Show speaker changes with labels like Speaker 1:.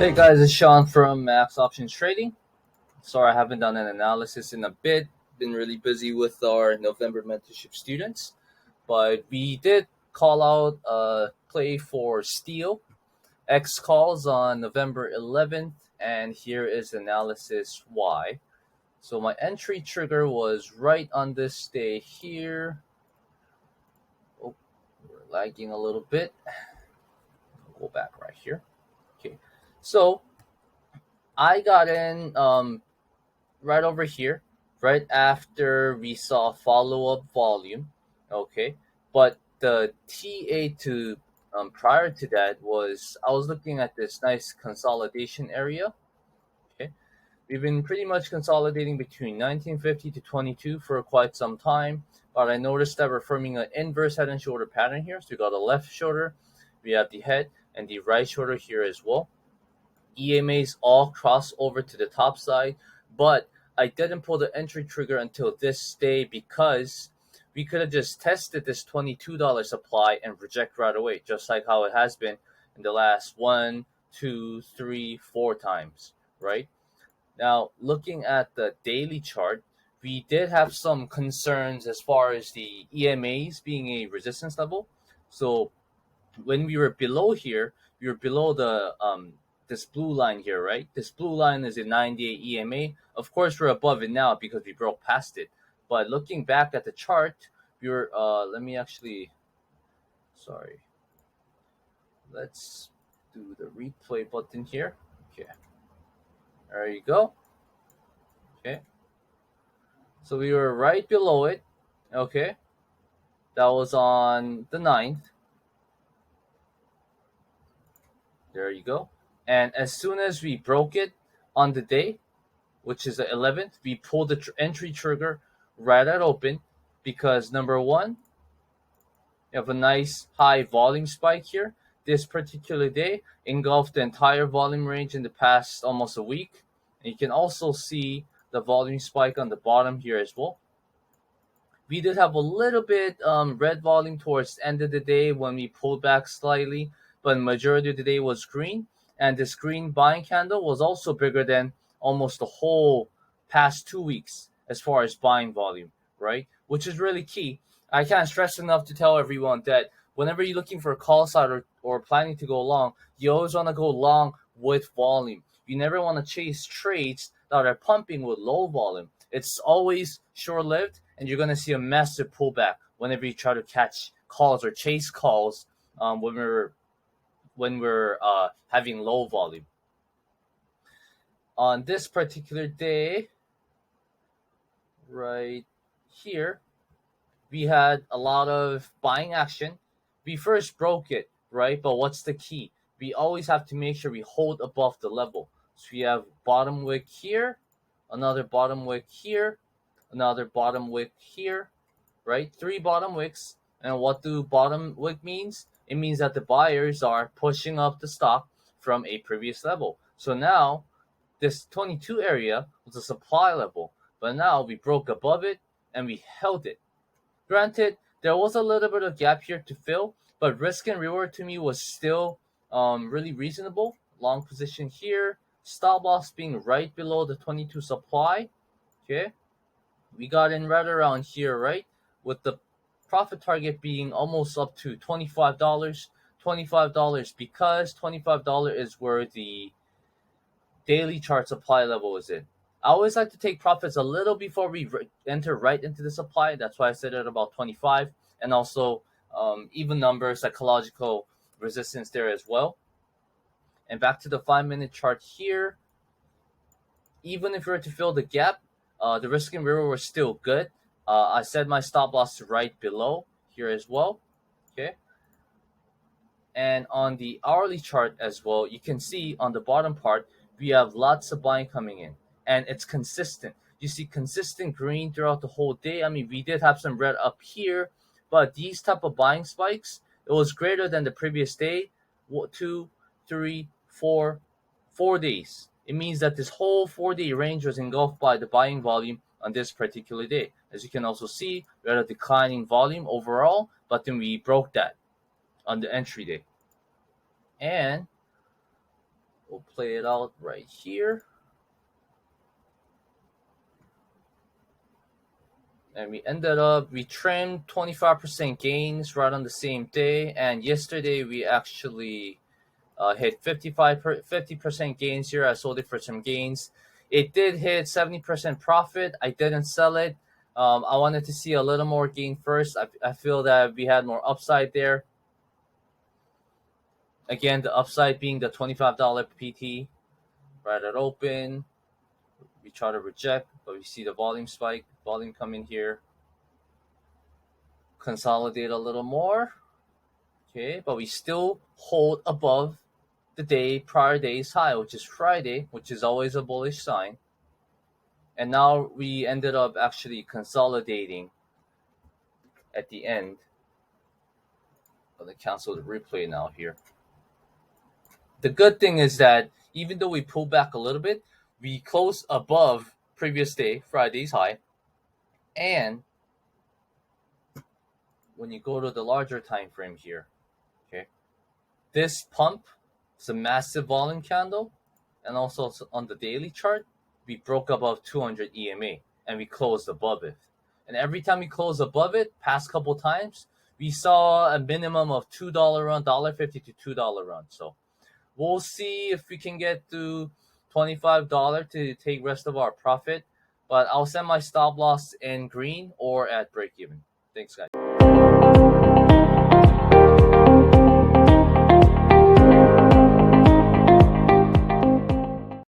Speaker 1: Hey guys, it's Sean from Max Options Trading. Sorry I haven't done an analysis in a bit. Been really busy with our November mentorship students, but we did call out a play for Steel X calls on November 11th, and here is analysis why. So my entry trigger was right on this day here. Oh, we're lagging a little bit. Go back right here. Okay, so I got in right over here, right after we saw follow-up volume, okay? But the TA to prior to that was I was looking at this nice consolidation area, okay? We've been pretty much consolidating between 1950 to 22 for quite some time, but I noticed that we're forming an inverse head and shoulder pattern here. So we got a left shoulder, we have the head, and the right shoulder here as well. EMAs all cross over to the top side, but I didn't pull the entry trigger until this day because we could have just tested this $22 supply and reject right away, just like how it has been in the last 1, 2, 3, 4 times, right? Now, looking at the daily chart, we did have some concerns as far as the EMAs being a resistance level. So when we were below here, we were below the this blue line here, right? This blue line is a 98 EMA. Of course, we're above it now because we broke past it. But looking back at the chart, we were let me actually, sorry, let's do the replay button here. Okay, there you go. Okay, so we were right below it. Okay, that was on the 9th. There you go. And as soon as we broke it on the day, which is the 11th, we pulled the entry trigger right at open because number one, you have a nice high volume spike here. This particular day engulfed the entire volume range in the past almost a week. And you can also see the volume spike on the bottom here as well. We did have a little bit red volume towards the end of the day when we pulled back slightly, but the majority of the day was green. And this green buying candle was also bigger than almost the whole past 2 weeks as far as buying volume, right? Which is really key. I can't stress enough to tell everyone that whenever you're looking for a call side or planning to go long, you always want to go long with volume. You never want to chase trades that are pumping with low volume. It's always short-lived, and you're going to see a massive pullback whenever you try to catch calls or chase calls when we're having low volume. On this particular day, right here, we had a lot of buying action. We first broke it, right? But what's the key? We always have to make sure we hold above the level. So we have bottom wick here, another bottom wick here, another bottom wick here, right? 3 bottom wicks. And what do bottom wick means? It means that the buyers are pushing up the stock from a previous level. So now this 22 area was a supply level, but now we broke above it and we held it. Granted, there was a little bit of gap here to fill, but risk and reward to me was still really reasonable. Long position here, stop loss being right below the 22 supply. Okay, we got in right around here, right, with the profit target being almost up to $25. $25 because $25 is where the daily chart supply level is in. I always like to take profits a little before we enter right into the supply. That's why I set it about 25, and also even number psychological resistance there as well. And back to the 5-minute chart here. Even if we were to fill the gap, the risk and reward was still good. I set my stop loss to right below here as well. Okay. And on the hourly chart as well, you can see on the bottom part, we have lots of buying coming in. And it's consistent. You see consistent green throughout the whole day. I mean, we did have some red up here, but these type of buying spikes, it was greater than the previous day. 2, 3, 4 days. It means that this whole 4-day range was engulfed by the buying volume on this particular day. As you can also see, we had a declining volume overall, but then we broke that on the entry day. And We'll play it out right here. And we trimmed 25% gains right on the same day. And yesterday we actually hit 50% gains here. I sold it for some gains. It did hit 70% profit. I didn't sell it. I wanted to see a little more gain first. I feel that we had more upside there. Again, the upside being the $25 PT. Right at open. We try to reject, but we see the volume spike. Volume come in here. Consolidate a little more. Okay, but we still hold above the prior day's high, which is Friday, which is always a bullish sign. And now we ended up actually consolidating at the end. I'm going to cancel the replay now here. The good thing is that even though we pulled back a little bit, we closed above previous day, Friday's high. And when you go to the larger time frame here, okay, this pump is a massive volume candle. And also on the daily chart, we broke above 200 EMA and we closed above it. And every time we close above it, past couple times, we saw a minimum of $2 run, $1.50 to $2 run. So we'll see if we can get to $25 to take rest of our profit. But I'll set my stop loss in green or at break even. Thanks, guys.